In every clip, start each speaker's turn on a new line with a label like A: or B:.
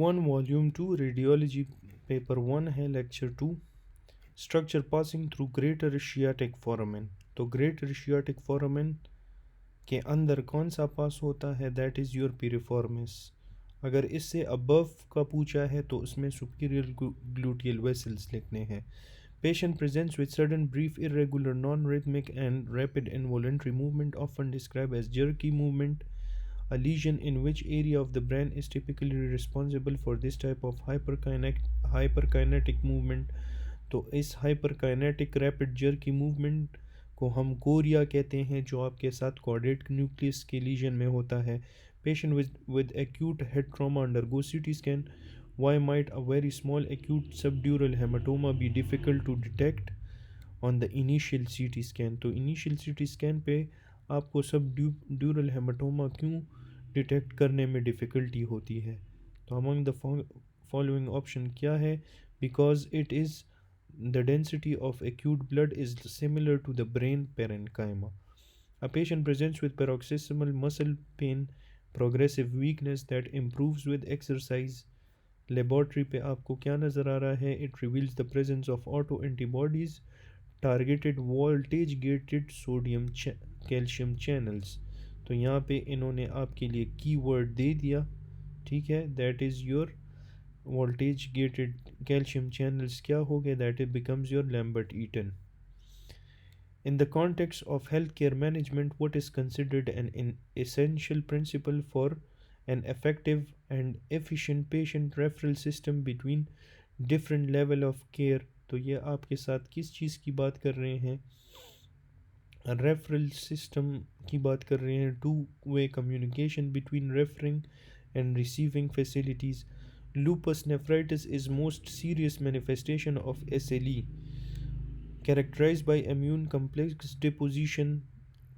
A: One volume two radiology paper one है lecture two structure passing through greater sciatic foramen. तो greater sciatic foramen के अंदर कौन सा पास होता है? That is your piriformis. अगर इससे अबव का पूछा है तो उसमें सुपीरियर ग्लूटियल वेसल्स लिखने हैं। Patient presents with sudden, brief, irregular, non-rhythmic and rapid involuntary movement often described as jerky movement. A lesion in which area of the brain is typically responsible for this type of hyperkinetic movement? तो इस hyperkinetic rapid jerky movement को हम Korea कहते हैं, जो आपके साथ chordate nucleus के लीजन में होता है। Patient with acute head trauma undergoes CT scan. Why might a very small acute subdural hematoma be difficult to detect on the initial CT scan? तो initial CT scan पे आपको subdural hematoma क्यों detect करने में difficulty होती है? तो among the following option क्या है? Because it is the density of acute blood is similar to the brain parenchyma. A patient presents with paroxysmal muscle pain, progressive weakness that improves with exercise. Laboratory पे आपको क्या नज़र आ रहा है? It reveals the presence of auto antibodies targeted voltage gated sodium calcium channels. तो यहाँ पे इन्होंने आपके लिए कीवर्ड दे दिया, ठीक है। That is your voltage gated calcium channels क्या हो गए? That it becomes your Lambert Eaton. In the context of healthcare management, what is considered an essential principle for an effective and efficient patient referral system between different level of care? तो ये आपके साथ किस चीज़ की बात कर रहे हैं? रेफरल सिस्टम की बात कर रहे हैं। Two way communication between referring and receiving facilities. Lupus nephritis is most serious manifestation of SLE characterised by immune complex deposition.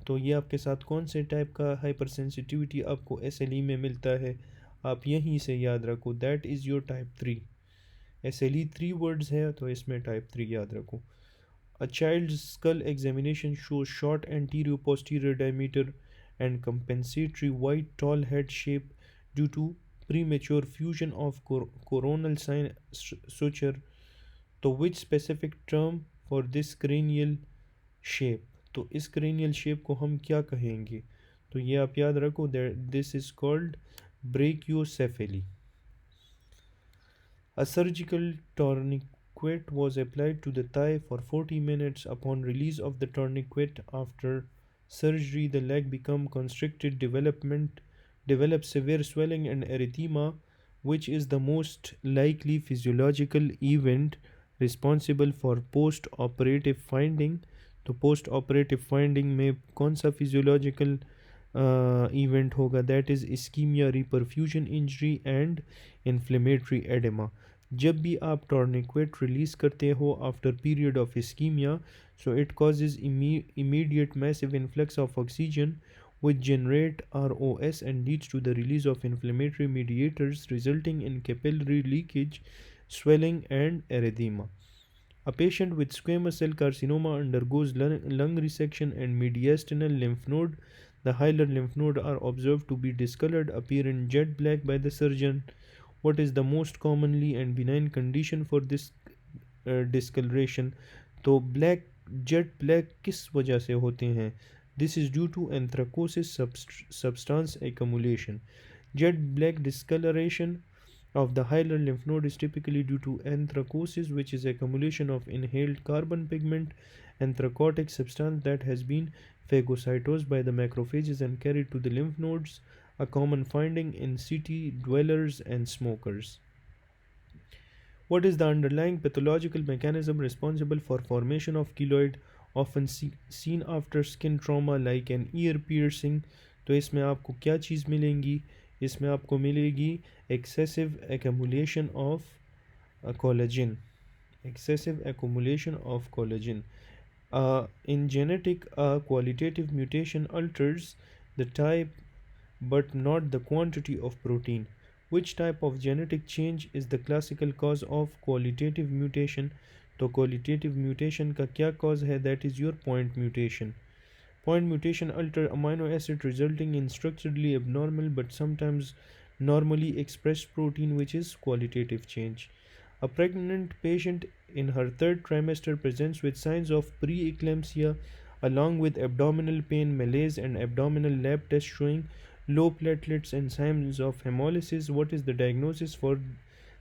A: तो ये आपके साथ कौन से टाइप का हाइपर सेंसिटिविटी आपको SLE में मिलता है? आप यहीं से याद रखो, that is your type 3। SLE 3 words है तो इसमें टाइप 3 याद रखो। A child's skull examination shows short anterior-posterior diameter and compensatory wide tall head shape due to premature fusion of coronal suture. तो which specific term for this cranial shape? तो इस cranial shape को हम क्या कहेंगे? तो ये आप याद रखो, this is called brachiocephaly. A surgical tourniquet was applied to the thigh for 40 minutes. Upon release of the tourniquet after surgery, the leg became constricted, developed severe swelling and erythema, which is the most likely physiological event responsible for post-operative finding. तो post operative finding में कौन सा physiological event होगा? That is ischaemia, reperfusion injury and inflammatory oedema. जब भी आप tourniquet release करते हो after period of ischaemia, so it causes immediate massive influx of oxygen which generate ROS and leads to the release of inflammatory mediators resulting in capillary leakage, swelling and erythema. A patient with squamous cell carcinoma undergoes lung resection and mediastinal lymph node. The hilar lymph node are observed to be discolored, appear in jet black by the surgeon. What is the most commonly and benign condition for this discoloration? तो black jet black किस वजह से होते हैं? This is due to anthracosis substance accumulation. Jet black discoloration of the hilar lymph node is typically due to anthracosis, which is accumulation of inhaled carbon pigment, anthracotic substance that has been phagocytosed by the macrophages and carried to the lymph nodes, a common finding in city dwellers and smokers. What is the underlying pathological mechanism responsible for formation of keloid, often seen after skin trauma like an ear piercing? तो इसमें आपको क्या चीज़ मिलेंगी? इसमें आपको मिलेगी excessive accumulation of collagen. Excessive accumulation of collagen. In genetic, a qualitative mutation alters the type but not the quantity of protein. Which type of genetic change is the classical cause of qualitative mutation? तो qualitative mutation का क्या cause है? That is your point mutation. Point mutation alter amino acid resulting in structurally abnormal but sometimes normally expressed protein, which is qualitative change. A pregnant patient in her third trimester presents with signs of preeclampsia along with abdominal pain, malaise, and abdominal lab tests showing low platelets and signs of hemolysis. What is the diagnosis for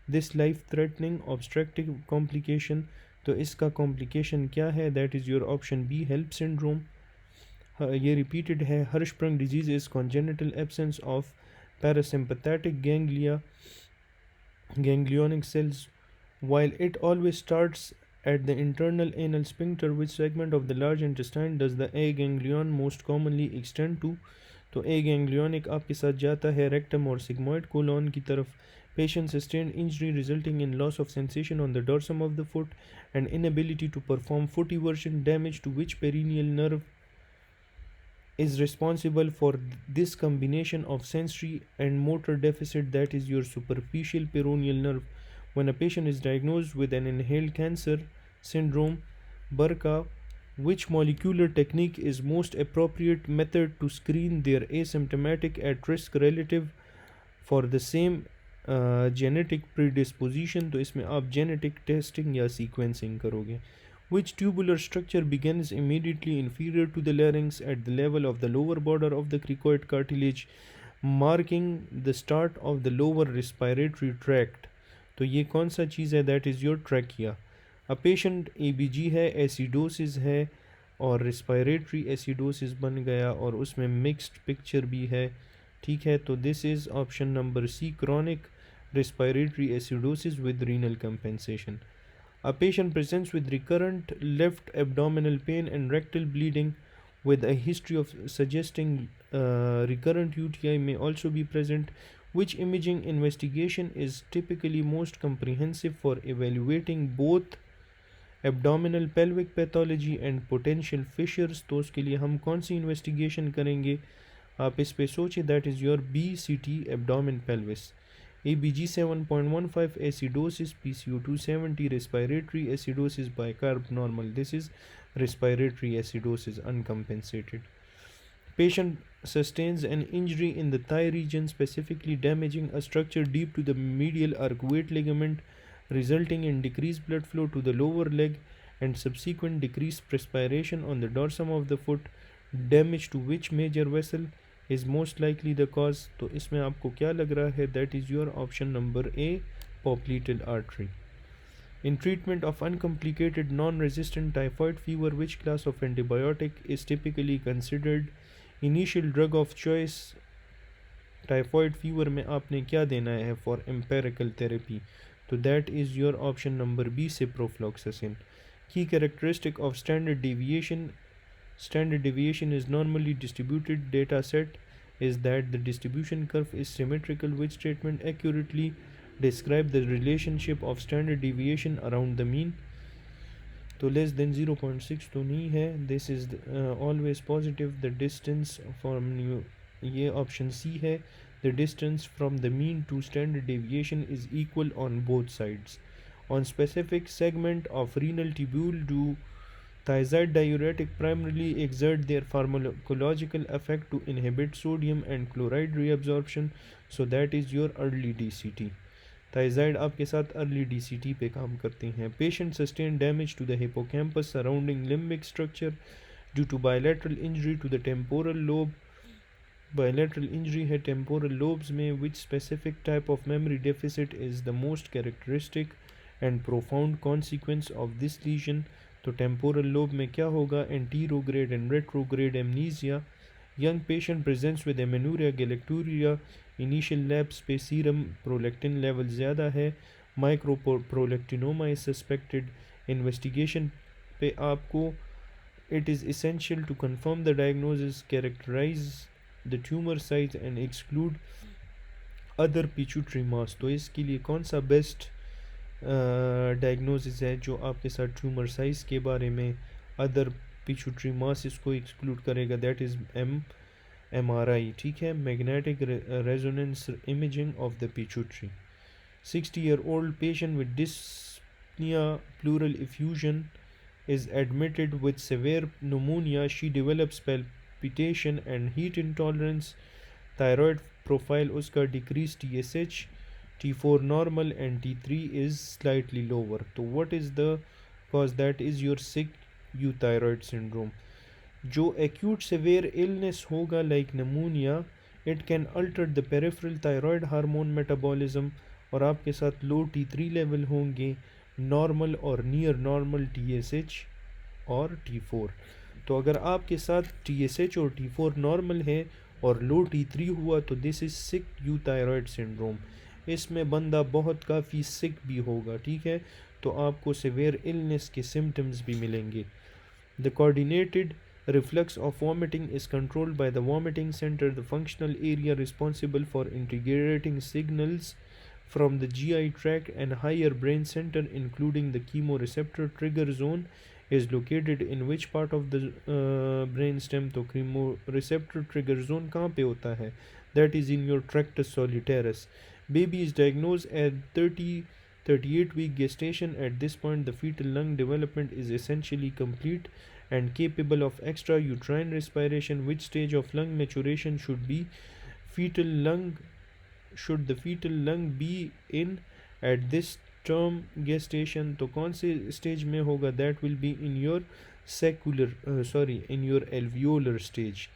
A: this life threatening obstructive complication? तो इसका complication क्या है? That is your option B, HELP syndrome. ये repeated है. Hirschsprung disease is congenital absence of parasympathetic ganglionic cells. While it always starts at the internal anal sphincter, which segment of the large intestine does the A ganglion most commonly extend to? तो A ganglionic आपके साथ जाता है rectum और sigmoid colon की तरफ. Patient sustained injury resulting in loss of sensation on the dorsum of the foot and inability to perform foot eversion. Damage to which perineal nerve is responsible for this combination of sensory and motor deficit? That is your superficial peroneal nerve. When a patient is diagnosed with an inhaled cancer syndrome, BRCA, which molecular technique is most appropriate method to screen their asymptomatic at risk relative for the same genetic predisposition? तो इसमें आप genetic testing या sequencing करोगे. Which tubular structure begins immediately inferior to the larynx at the level of the lower border of the cricoid cartilage, marking the start of the lower respiratory tract? तो ये कौन सा चीज़ है? That is your trachea. A patient ABG है, acidosis है और respiratory acidosis बन गया और उसमें मिक्स्ड पिक्चर भी है. ठीक है, तो this is option number C, chronic respiratory acidosis with renal compensation. A patient presents with recurrent left abdominal pain and rectal bleeding with a history of suggesting recurrent UTI may also be present. Which imaging investigation is typically most comprehensive for evaluating both abdominal pelvic pathology and potential fissures? तो उसके लिए हम कौन सी investigation करेंगे? आप इस पे सोचिए. That is your BCT abdomen pelvis. ABG 7.15 acidosis, PCO 270 respiratory acidosis bicarb normal. This is respiratory acidosis uncompensated. Patient sustains an injury in the thigh region, specifically damaging a structure deep to the medial arcuate ligament, resulting in decreased blood flow to the lower leg and subsequent decreased perspiration on the dorsum of the foot. Damage to which major vessel is most likely the cause? तो इसमें आपको क्या लग रहा है? That is your option number A, popliteal artery. In treatment of uncomplicated non-resistant typhoid fever, which class of antibiotic is typically considered initial drug of choice? Typhoid fever में आपने क्या देना है फॉर एम्पेरिकल थेरेपी? तो that is your option number B, ciprofloxacin. की characteristic of standard deviation. Standard deviation is normally distributed. Data set is that the distribution curve is symmetrical. Which statement accurately describe the relationship of standard deviation around the mean? तो less than 0.6 तो नहीं है. This is always positive. The distance from ये option C है. The distance from the mean to standard deviation is equal on both sides. On specific segment of renal tubule, do thiazide diuretic primarily exert their pharmacological effect to inhibit sodium and chloride reabsorption? So that is your early DCT. थाइजाइड आपके साथ early DCT पे काम करते हैं. Patient sustain damage to the hippocampus surrounding limbic structure due to bilateral injury to the temporal lobe. Bilateral injury है temporal lobes में. Which specific type of memory deficit is the most characteristic and profound consequence of this lesion? तो temporal lobe में क्या होगा? Anterograde and retrograde amnesia. Young patient presents with amenorrhoea galactorrhoea. Initial labs पे serum prolactin level ज़्यादा है. Micro prolactinoma is suspected. Investigation पे आपको it is essential to confirm the diagnosis, characterise the tumour size and exclude other pituitary mass. तो इसके लिए कौन सा बेस्ट डायग्नोसिस है जो आपके साथ ट्यूमर साइज के बारे में अदर पिट्यूटरी मास इसको एक्सक्लूड करेगा? That is MRI. ठीक है, magnetic resonance imaging of the pituitary. 60-year-old patient with dyspnea pleural effusion is admitted with severe pneumonia. She develops palpitation and heat intolerance. Thyroid profile उसका decrease TSH, T4 normal and T3 is slightly lower. तो what is the cause? That is your sick euthyroid syndrome. जो acute severe illness होगा like pneumonia, it can alter the peripheral thyroid hormone metabolism, और आपके साथ लो T3 level होंगे, normal और near normal TSH और T4। तो अगर आपके साथ TSH और T4 नॉर्मल है और लो T3 हुआ तो this is sick euthyroid syndrome. इसमें बंदा बहुत काफ़ी सिक भी होगा, ठीक है, तो आपको सिवियर इलनेस के सिम्टम्स भी मिलेंगे। The coordinated reflux of vomiting is controlled by the vomiting center, the functional area responsible for integrating signals from the GI tract and higher brain center, including the chemoreceptor trigger zone, is located in which part of the brain stem? तो chemoreceptor trigger zone कहाँ पे होता है? That is in your tractus solitarius. Baby is diagnosed at 38-week gestation. At this point, the fetal lung development is essentially complete and capable of extrauterine respiration. Which stage of lung maturation should the fetal lung be in at this term gestation? तो कौन से stage में होगा? That will be in your in your alveolar stage.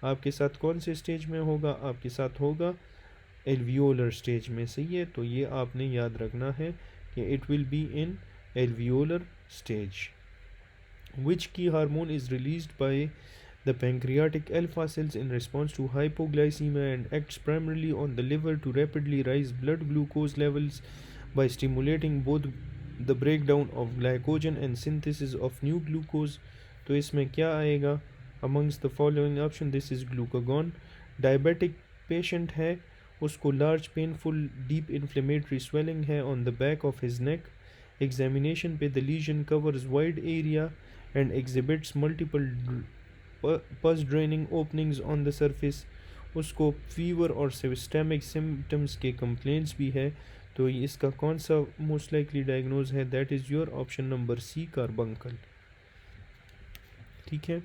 A: आपके साथ कौन से stage में होगा? आपके साथ होगा alveolar स्टेज में, सही है। तो ये आपने याद रखना है कि it will be in alveolar stage. Which key hormone is released by the pancreatic alpha cells in response to hypoglycemia and acts primarily on the liver to rapidly raise blood glucose levels by stimulating both the breakdown of glycogen and synthesis of new glucose? तो इसमें क्या आएगा? Amongst the following option, this is glucagon. Diabetic patient है, उसको large painful deep inflammatory swelling है on the back of his neck. Examination पे the lesion covers wide area and exhibits multiple pus draining openings on the surface. उसको fever और systemic symptoms के complaints भी है। तो इसका कौन सा मोस्ट लाइकली डायग्नोज है? That is your option number C, carbuncle, ठीक है।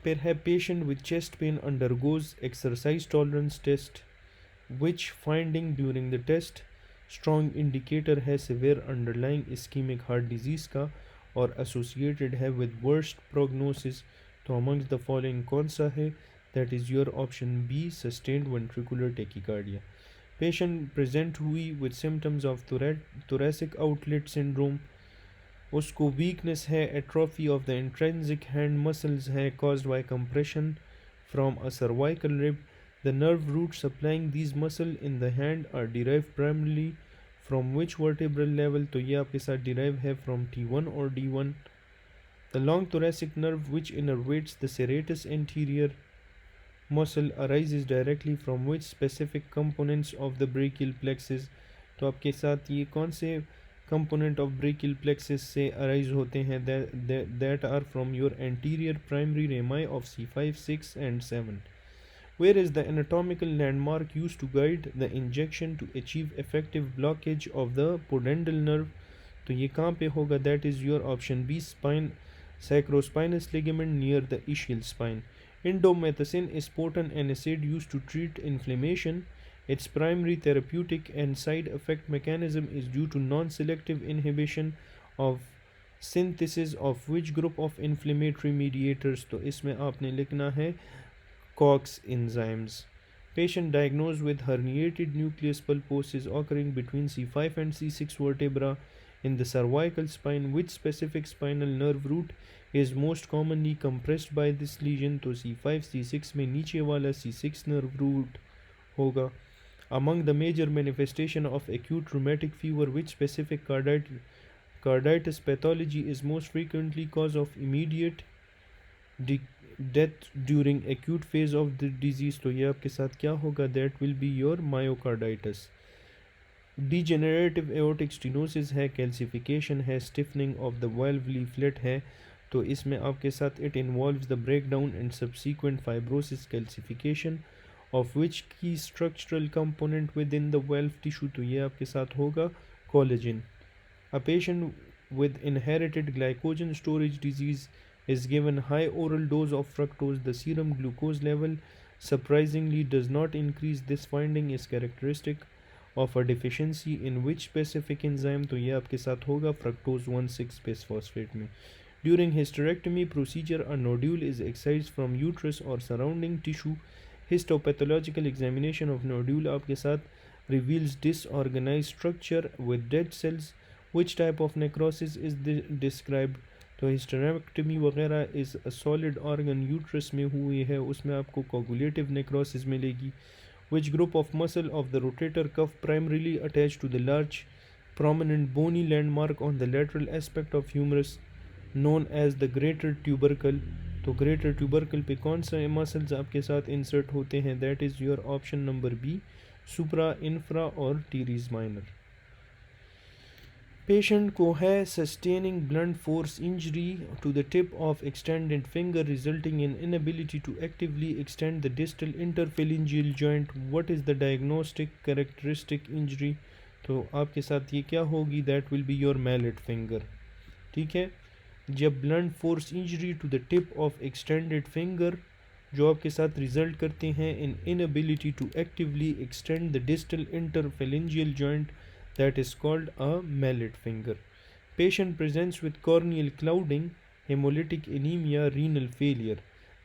A: फिर है patient with chest pain undergoes exercise tolerance test, which finding during the test strong indicator है severe underlying ischaemic heart disease का और एसोसिएटेड है with worst prognosis. तो amongst the following कौन सा है? That is your option B, sustained ventricular tachycardia. Patient present हुई with symptoms of thoracic outlet syndrome, उसको वीकनेस है, atrophy of the intrinsic hand muscles है caused by compression from a cervical rib. The nerve roots supplying these muscle in the hand are derived primarily from which vertebral level? तो ये आपके साथ derive है from T1 और D1. The long thoracic nerve which innervates the serratus anterior muscle arises directly from which specific components of the brachial plexus? तो आपके साथ ये कौन से component of brachial plexus से arise होते हैं? that are from your anterior primary rami of C5, 6 and 7. Where is the anatomical landmark used to guide the injection to achieve effective blockage of the pudendal nerve? तो ये कहाँ पे होगा? That is your option B, spine, sacrospinous ligament near the ischial spine. Indomethacin is potent NSAID used to treat inflammation. Its primary therapeutic and side effect mechanism is due to non-selective inhibition of synthesis of which group of inflammatory mediators? तो इसमें आपने लिखना है COX enzymes. Patient diagnosed with herniated nucleus pulposus occurring between C5 and C6 vertebra in the cervical spine. Which specific spinal nerve root is most commonly compressed by this lesion? तो C5, C6 में नीचे वाला C6 nerve root होगा. Among the major manifestation of acute rheumatic fever, which specific carditis pathology is most frequently cause of immediate death during acute phase of the disease? तो ये आपके साथ क्या होगा? That will be your myocarditis. Degenerative aortic stenosis है, calcification है, stiffening of the valve leaflet है, तो इसमें आपके साथ it involves the breakdown and subsequent fibrosis, calcification of which key structural component within the valve tissue? तो ये आपके साथ होगा collagen. A patient with inherited glycogen storage disease is given high oral dose of fructose. The serum glucose level surprisingly does not increase. This finding is characteristic of a deficiency in which specific enzyme, तो ये आपके साथ होगा fructose 1,6 bisphosphate में. During hysterectomy procedure, a nodule is excised from uterus or surrounding tissue. Histopathological examination of nodule आपके साथ reveals disorganized structure with dead cells. Which type of necrosis is described? तो hysterectomy वगैरह is a solid organ uterus में हुई है, उसमें आपको coagulative necrosis मिलेगी. Which group of muscle of the rotator cuff primarily attached to the large prominent bony landmark on the lateral aspect of humerus known as the greater tubercle? तो greater tubercle पे कौन सा muscles आपके साथ insert होते हैं? That is your option number B, supra, infra और teres minor. Patient को है sustaining blunt force injury to the tip of extended finger resulting in inability to actively extend the distal interphalangeal joint. What is the diagnostic characteristic injury? तो आपके साथ ये क्या होगी? That will be your mallet finger. ठीक है, जब blunt force injury to the tip of extended finger जो आपके साथ रिजल्ट करते हैं in inability to actively extend the distal interphalangeal joint, that is called a mallet finger. Patient presents with corneal clouding, hemolytic anemia, renal failure.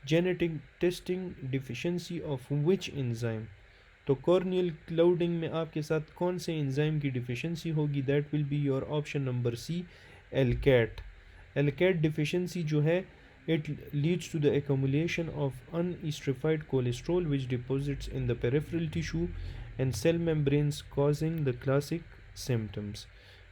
A: Genetic testing deficiency of which enzyme? तो corneal clouding में आपके साथ कौन से enzyme की deficiency होगी? That will be your option number C, LCAT. LCAT deficiency जो है, it leads to the accumulation of unesterified cholesterol which deposits in the peripheral tissue and cell membranes causing the classic symptoms.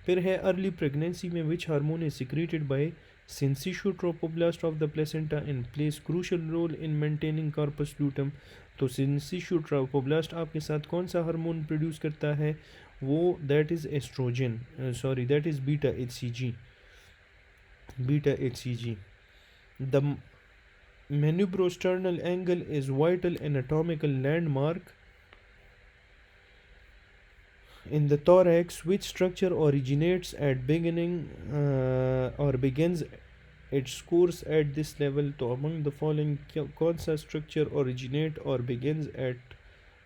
A: फिर है early pregnancy में which hormone is secreted by syncytial trophoblast of the placenta and plays crucial role in maintaining corpus luteum. तो syncytial trophoblast आपके साथ कौन सा hormone produce करता है? वो that is estrogen, that is beta HCG. The manubrosternal angle is vital anatomical landmark in the thorax. Which structure originates at beginning or begins its course at this level? तो among the following कौन सा structure originate or begins at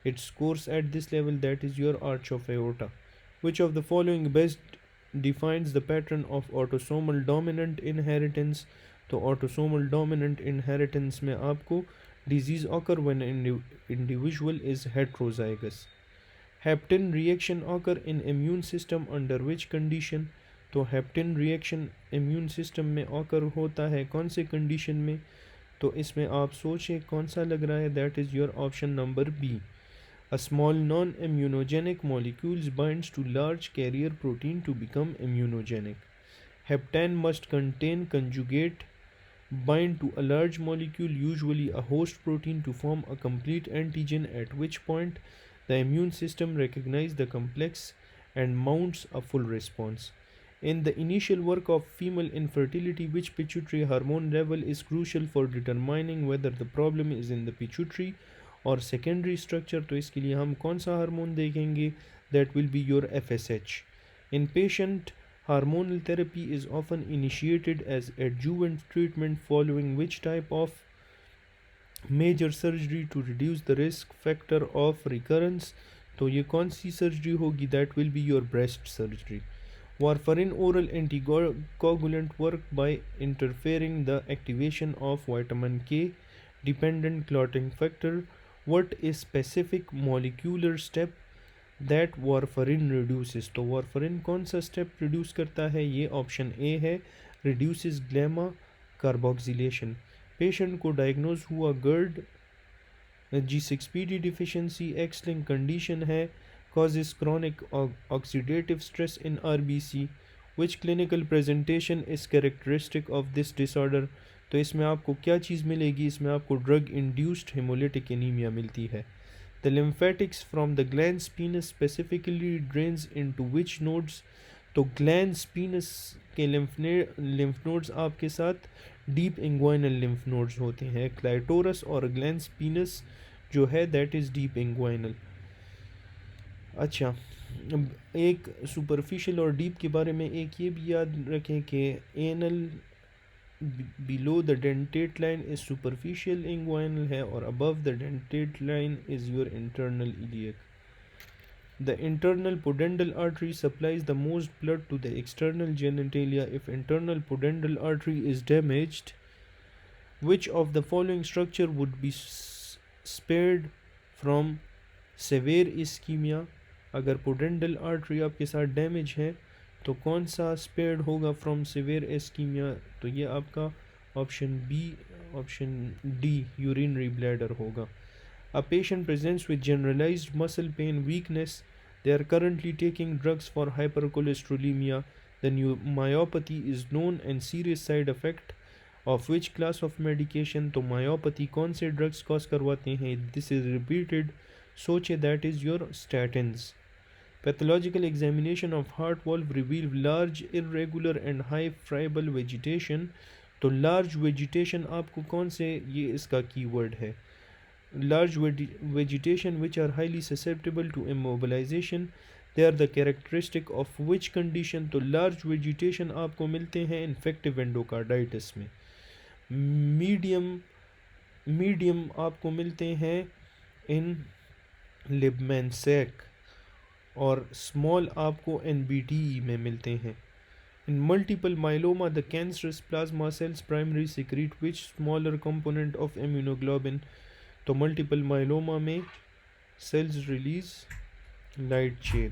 A: its course at this level? That is your arch of aorta. Which of the following best defines the pattern of autosomal dominant inheritance? तो autosomal dominant inheritance में आपको disease occur when an individual is heterozygous. Haptin reaction occur in immune system under which condition? तो haptin reaction immune system में occur होता है कौन से condition में? तो इसमें आप सोचें कौन सा लग रहा है? That is your option number B. A small non-immunogenic molecules binds to large carrier protein to become immunogenic. Heptan must contain conjugate bind to a large molecule, usually a host protein, to form a complete antigen, at which point the immune system recognizes the complex and mounts a full response. In the initial work of female infertility, which pituitary hormone level is crucial for determining whether the problem is in the pituitary और secondary structure? तो इसके लिए हम कौन सा hormone देखेंगे? That will be your FSH. In patient, hormonal therapy is often initiated as adjuvant treatment following which type of major surgery to reduce the risk factor of recurrence? तो ये कौन सी surgery होगी? That will be your breast surgery. Warfarin oral anticoagulant work by interfering the activation of vitamin K dependent clotting factor. What is specific molecular step that warfarin reduces? तो warfarin कौन सा step reduce करता है? ये option A है, reduces gamma carboxylation. Patient को diagnose हुआ GERD G6PD deficiency X-linked condition है, causes chronic oxidative stress in RBC. Which clinical presentation is characteristic of this disorder? तो इसमें आपको क्या चीज़ मिलेगी? इसमें आपको ड्रग इंड्यूस्ड हेमोलिटिक एनीमिया मिलती है. The lymphatics from the glans penis specifically drains into which nodes? तो glans penis के lymph nodes आपके साथ deep inguinal lymph nodes होते हैं. क्लाइटोरस और glans penis जो है that is deep inguinal. अच्छा, एक सुपरफिशियल और डीप के बारे में एक ये भी याद रखें कि anal below the dentate line is superficial inguinal है और above the dentate line is your internal iliac. The internal pudendal artery supplies the most blood to the external genitalia. If internal pudendal artery is damaged, which of the following structure would be spared from severe ischemia? अगर pudendal artery आपके साथ damage है तो कौन सा spared होगा from severe एस्कीमिया? तो ये आपका option B, option D urinary bladder होगा. A patient presents with generalized muscle pain, weakness. They are currently taking drugs for hypercholesterolemia. The new myopathy is known and serious side effect of which class of medication? तो myopathy कौन से drugs cause करवाते हैं? This is repeated. सोचे that is your statins. Pathological examination of heart valve reveal large irregular and high friable vegetation. तो large vegetation आपको कौन से, ये इसका कीवर्ड है. Large vegetation which are highly susceptible to immobilization. They are the characteristic of which condition? तो large vegetation आपको मिलते हैं infective endocarditis में. मीडियम आपको मिलते हैं इन लिबमैनसेक और स्मॉल आपको NBDE में मिलते हैं. In multiple myeloma, the cancerous plasma cells primarily secrete which smaller component of immunoglobulin? तो multiple myeloma में cells release light chain.